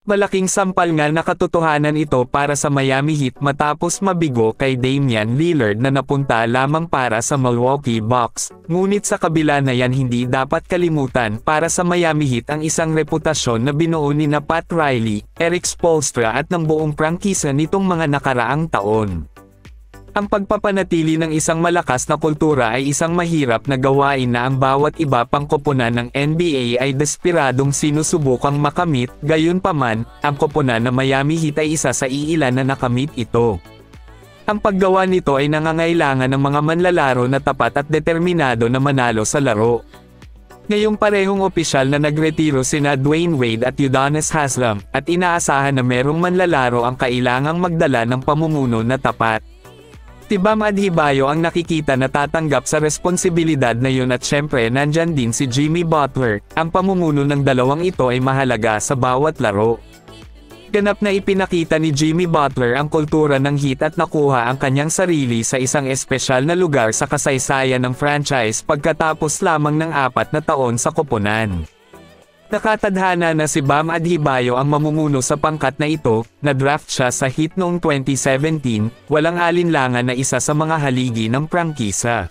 Malaking sampal nga na katotohanan ito para sa Miami Heat matapos mabigo kay Damian Lillard na napunta lamang para sa Milwaukee Bucks. Ngunit sa kabila na yan, hindi dapat kalimutan para sa Miami Heat ang isang reputasyon na binuo ni na Pat Riley, Erik Spoelstra at ng buong prangkisa nitong mga nakaraang taon. Ang pagpapanatili ng isang malakas na kultura ay isang mahirap na gawain na ang bawat iba pang koponan ng NBA ay desperadong sinusubukang makamit. Gayunpaman, ang koponan na Miami Heat ay isa sa iilan na nakamit ito. Ang paggawa nito ay nangangailangan ng mga manlalaro na tapat at determinado na manalo sa laro. Ngayong parehong opisyal na nagretiro sina Dwayne Wade at Udonis Haslem, at inaasahan na merong manlalaro ang kailangang magdala ng pamumuno na tapat. Si Bam Adebayo ang nakikita na tatanggap sa responsibilidad na yun at syempre nandyan din si Jimmy Butler. Ang pamumuno ng dalawang ito ay mahalaga sa bawat laro. Ganap na ipinakita ni Jimmy Butler ang kultura ng Heat at nakuha ang kanyang sarili sa isang espesyal na lugar sa kasaysayan ng franchise pagkatapos lamang ng 4 na taon sa koponan. Nakatadhana na si Bam Adebayo ang mamumuno sa pangkat na ito. Na-draft siya sa Heat noong 2017, walang alinlangan na isa sa mga haligi ng prangkisa.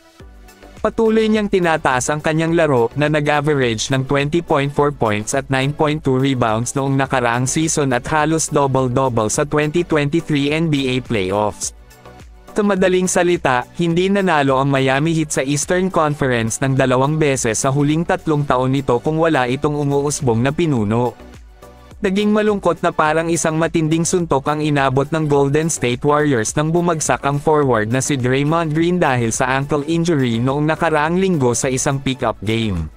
Patuloy niyang tinataas ang kanyang laro na nag-average ng 20.4 points at 9.2 rebounds noong nakaraang season at halos double-double sa 2023 NBA playoffs. Sa madaling salita, hindi nanalo ang Miami Heat sa Eastern Conference ng 2 beses sa huling 3 taon nito kung wala itong umuusbong na pinuno. Naging malungkot na parang isang matinding suntok ang inabot ng Golden State Warriors nang bumagsak ang forward na si Draymond Green dahil sa ankle injury noong nakaraang linggo sa isang pick-up game.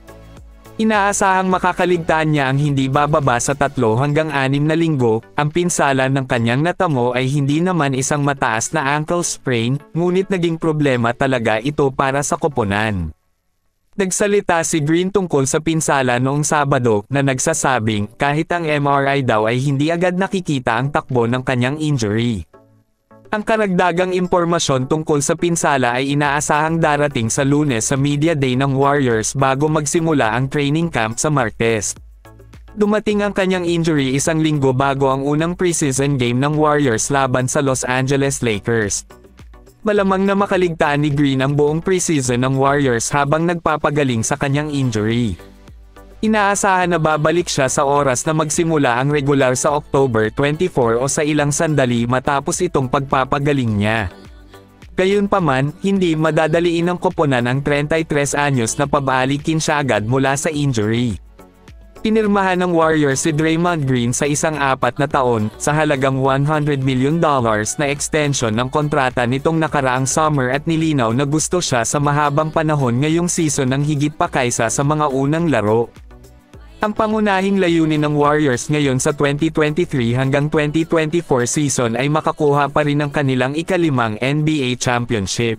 Inaasahang makakaligtaan niya ang hindi bababa sa 3 hanggang 6 na linggo. Ang pinsala ng kanyang natamo ay hindi naman isang mataas na ankle sprain, ngunit naging problema talaga ito para sa koponan. Nagsalita si Green tungkol sa pinsala noong Sabado na nagsasabing kahit ang MRI daw ay hindi agad nakikita ang takbo ng kanyang injury. Ang karagdagang impormasyon tungkol sa pinsala ay inaasahang darating sa Lunes sa Media Day ng Warriors bago magsimula ang training camp sa Martes. Dumating ang kanyang injury 1 linggo bago ang unang preseason game ng Warriors laban sa Los Angeles Lakers. Malamang na makaligtaan ni Green ang buong preseason ng Warriors habang nagpapagaling sa kanyang injury. Inaasahan na babalik siya sa oras na magsimula ang regular sa October 24 o sa ilang sandali matapos itong pagpapagaling niya. Gayunpaman, hindi madadaliin ng koponan ang 33 anyos na pabalikin siya agad mula sa injury. Pinirmahan ng Warriors si Draymond Green sa isang 4 na taon, sa halagang $100 million na extension ng kontrata nitong nakaraang summer at nilinaw na gusto siya sa mahabang panahon ngayong season ng higit pa kaysa sa mga unang laro. Ang pangunahing layunin ng Warriors ngayon sa 2023 hanggang 2024 season ay makakuha pa rin ang kanilang ika-5 NBA championship.